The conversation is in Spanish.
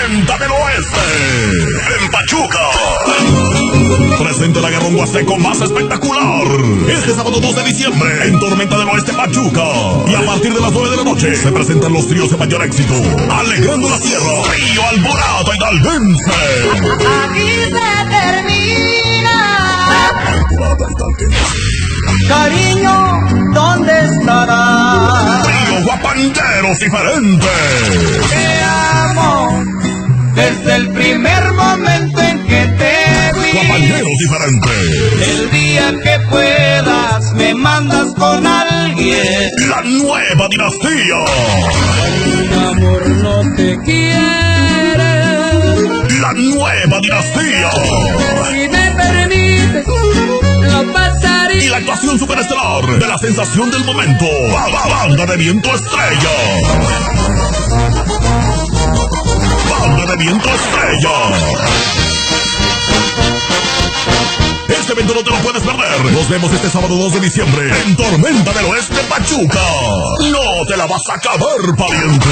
Tormenta del Oeste, en Pachuca. Presente el agarrón huasteco más espectacular. Este sábado 2 de diciembre, en Tormenta del Oeste, Pachuca. Y a partir de las 9 de la noche, se presentan los tríos de mayor éxito. Alegrando la Sierra, Trío Alborada y Daldense. Aquí se termina. Alborada y Daldense. Cariño, ¿dónde estarás? Trío Guapangueros Diferentes. Te amo desde el primer momento en que te vi. Guapangueros Diferentes. El día que puedas me mandas con alguien. La nueva dinastía. Un amor no te quiere. La nueva dinastía. Si me permites, lo pasaré. Y la actuación superestelar de la sensación del momento. Banda de Viento Estrella. Banda de Viento Estrella. Este evento no te lo puedes perder. Nos vemos este sábado 2 de diciembre en Tormenta del Oeste, Pachuca. No te la vas a acabar, pariente.